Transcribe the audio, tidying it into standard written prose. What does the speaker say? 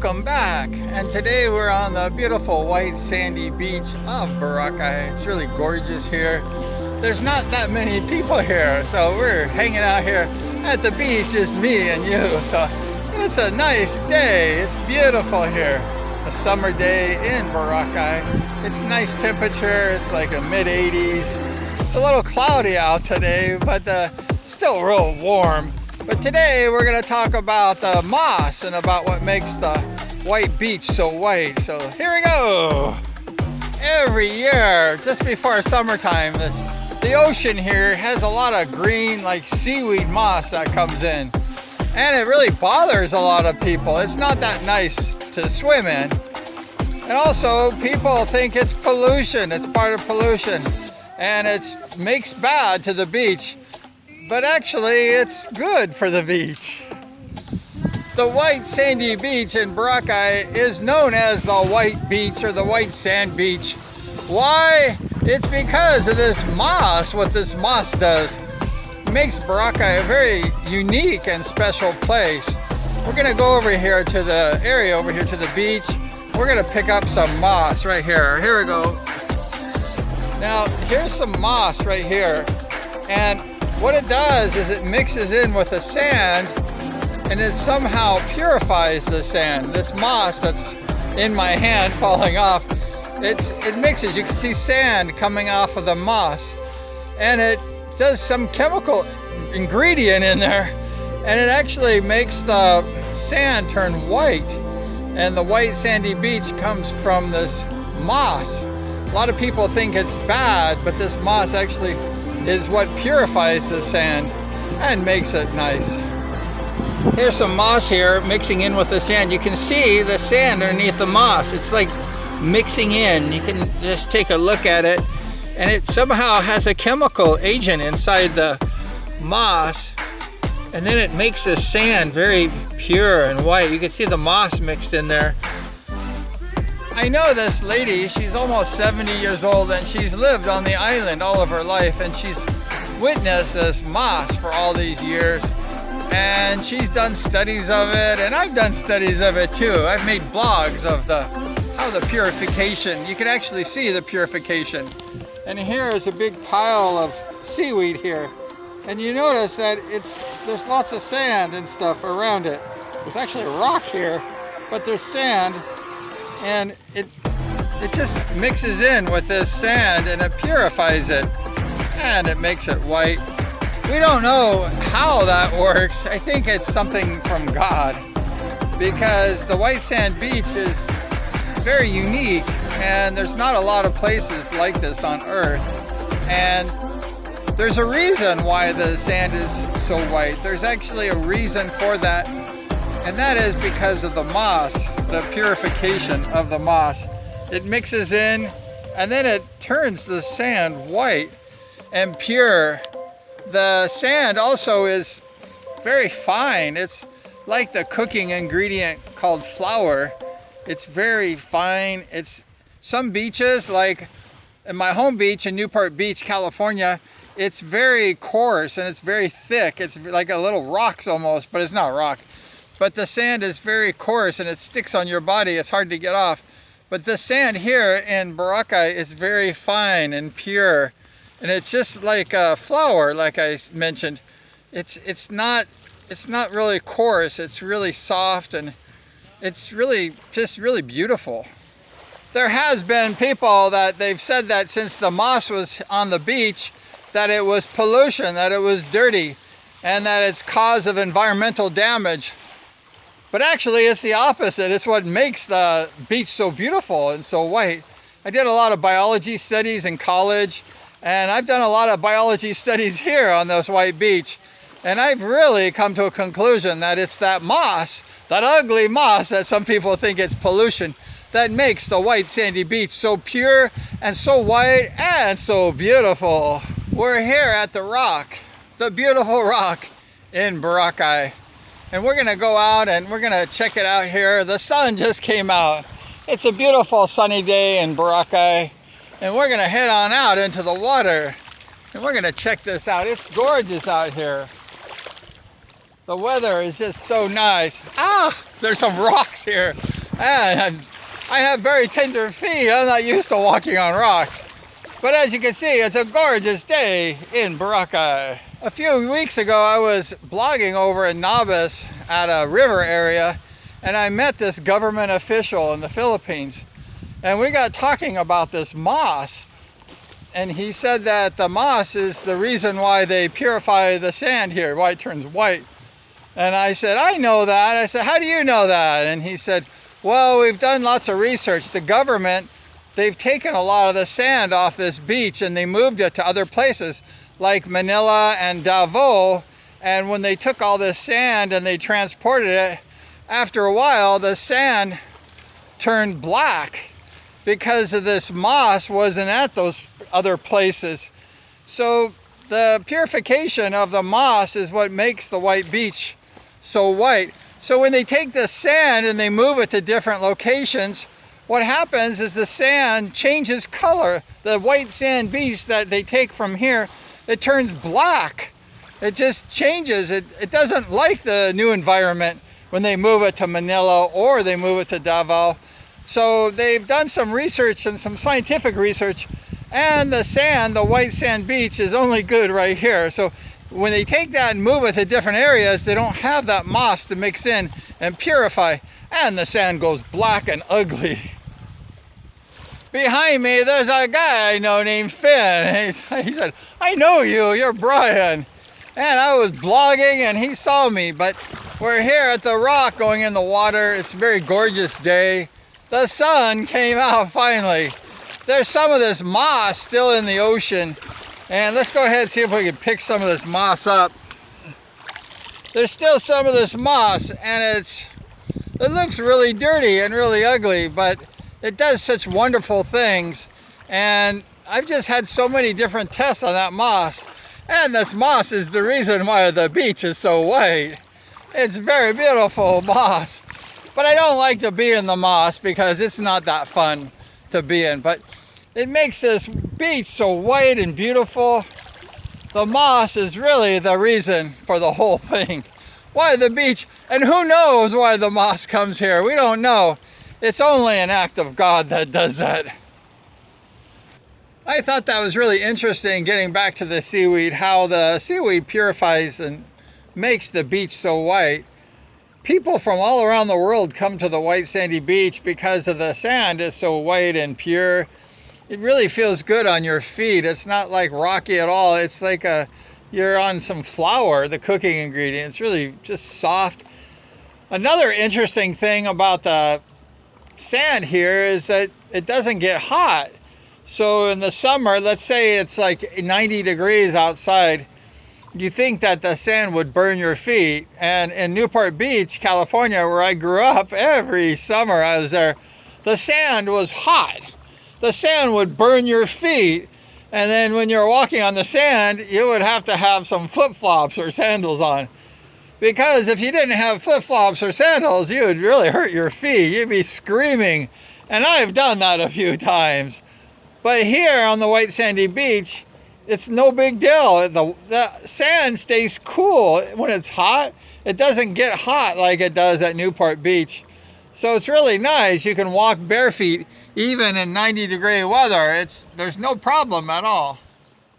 Welcome back, and today we're on the beautiful white sandy beach of Boracay. It's really gorgeous here. There's not that many people here, so we're hanging out here at the beach, just me and you. So it's a nice day. It's beautiful here. A summer day in Boracay. It's nice temperature. It's like a mid-80s. It's a little cloudy out today, but still real warm. But today we're going to talk about the moss and about what makes the white beach so white. So here we go. Every year, just before summertime, the ocean here has a lot of green, like seaweed moss that comes in. And it really bothers a lot of people. It's not that nice to swim in. And also, people think it's pollution. It's part of pollution. And it makes bad to the beach. But actually, it's good for the beach. The white sandy beach in Boracay is known as the white beach or the white sand beach. Why? It's because of this moss, what this moss does. It makes Boracay a very unique and special place. We're gonna go over here to the area, over here to the beach. We're gonna pick up some moss right here. Here we go. Now, here's some moss right here. And what it does is it mixes in with the sand and it somehow purifies the sand. This moss that's in my hand falling off, it mixes. You can see sand coming off of the moss, and it does some chemical ingredient in there, and it actually makes the sand turn white. And the white sandy beach comes from this moss. A lot of people think it's bad, but this moss actually is what purifies the sand and makes it nice. Here's some moss here mixing in with the sand. You can see the sand underneath the moss. It's like mixing in. You can just take a look at it, and it somehow has a chemical agent inside the moss, and then it makes the sand very pure and white. You can see the moss mixed in there. I know this lady, she's almost 70 years old, and she's lived on the island all of her life, and she's witnessed this moss for all these years, and she's done studies of it, and I've done studies of it too. I've made blogs of how the purification, you can actually see the purification. And here is a big pile of seaweed here, and you notice that there's lots of sand and stuff around it. There's actually a rock here, but there's sand. And it just mixes in with this sand, and it purifies it, and it makes it white. We don't know how that works. I think it's something from God, because the white sand beach is very unique, and there's not a lot of places like this on earth. And there's a reason why the sand is so white. There's actually a reason for that, and that is because of the moss. The purification of the moss. It mixes in, and then it turns the sand white and pure. The sand also is very fine. It's like the cooking ingredient called flour. It's very fine. It's some beaches, like in my home beach in Newport Beach, California, it's very coarse and it's very thick. It's like a little rocks almost, but it's not rock. But the sand is very coarse and it sticks on your body. It's hard to get off. But the sand here in Boracay is very fine and pure. And it's just like a flour, like I mentioned. It's not really coarse. It's really soft, and it's really just really beautiful. There has been people that they've said that since the moss was on the beach, that it was pollution, that it was dirty, and that it's cause of environmental damage. But actually, it's the opposite. It's what makes the beach so beautiful and so white. I did a lot of biology studies in college, and I've done a lot of biology studies here on this white beach. And I've really come to a conclusion that it's that moss, that ugly moss that some people think it's pollution, that makes the white sandy beach so pure and so white and so beautiful. We're here at the rock, the beautiful rock in Boracay. And we're gonna go out and we're gonna check it out here. The sun just came out. It's a beautiful sunny day in Boracay. And we're gonna head on out into the water. And we're gonna check this out. It's gorgeous out here. The weather is just so nice. Ah! there's some rocks here, and I have very tender feet. I'm not used to walking on rocks. But as you can see, it's a gorgeous day in Boracay. A few weeks ago, I was blogging over in Nabas at a river area, and I met this government official in the Philippines. And we got talking about this moss. And he said that the moss is the reason why they purify the sand here, why it turns white. And I said, I know that. I said, how do you know that? And he said, well, we've done lots of research. The government, they've taken a lot of the sand off this beach and they moved it to other places like Manila and Davao. And when they took all this sand and they transported it, after a while, the sand turned black because of this moss wasn't at those other places. So the purification of the moss is what makes the white beach so white. So when they take the sand and they move it to different locations, what happens is the sand changes color. The white sand beach that they take from here, it turns black. It just changes. It doesn't like the new environment when they move it to Manila or they move it to Davao. So they've done some research and some scientific research, and the sand, the white sand beach, is only good right here. So when they take that and move it to different areas, they don't have that moss to mix in and purify, and the sand goes black and ugly. Behind me, there's a guy I know named Finn. He said, I know you, you're Brian. And I was blogging and he saw me, but we're here at the rock going in the water. It's a very gorgeous day. The sun came out finally. There's some of this moss still in the ocean. And let's go ahead and see if we can pick some of this moss up. There's still some of this moss, and it looks really dirty and really ugly, but it does such wonderful things. And I've just had so many different tests on that moss. And this moss is the reason why the beach is so white. It's very beautiful moss. But I don't like to be in the moss because it's not that fun to be in. But it makes this beach so white and beautiful. The moss is really the reason for the whole thing. Why the beach? And who knows why the moss comes here? We don't know. It's only an act of God that does that. I thought that was really interesting, getting back to the seaweed, how the seaweed purifies and makes the beach so white. People from all around the world come to the white sandy beach because of the sand is so white and pure. It really feels good on your feet. It's not like rocky at all. It's like you're on some flour, the cooking ingredient. It's really just soft. Another interesting thing about the sand here is that it doesn't get hot. So in the summer, let's say it's like 90 degrees outside, you think that the sand would burn your feet. And in Newport Beach, California, where I grew up, every summer I was there, the sand was hot. The sand would burn your feet. And then when you're walking on the sand, you would have to have some flip-flops or sandals on. Because if you didn't have flip-flops or sandals, you would really hurt your feet. You'd be screaming. And I've done that a few times. But here on the white sandy beach, it's no big deal. The sand stays cool when it's hot. It doesn't get hot like it does at Newport Beach. So it's really nice. You can walk bare feet even in 90-degree weather. There's no problem at all.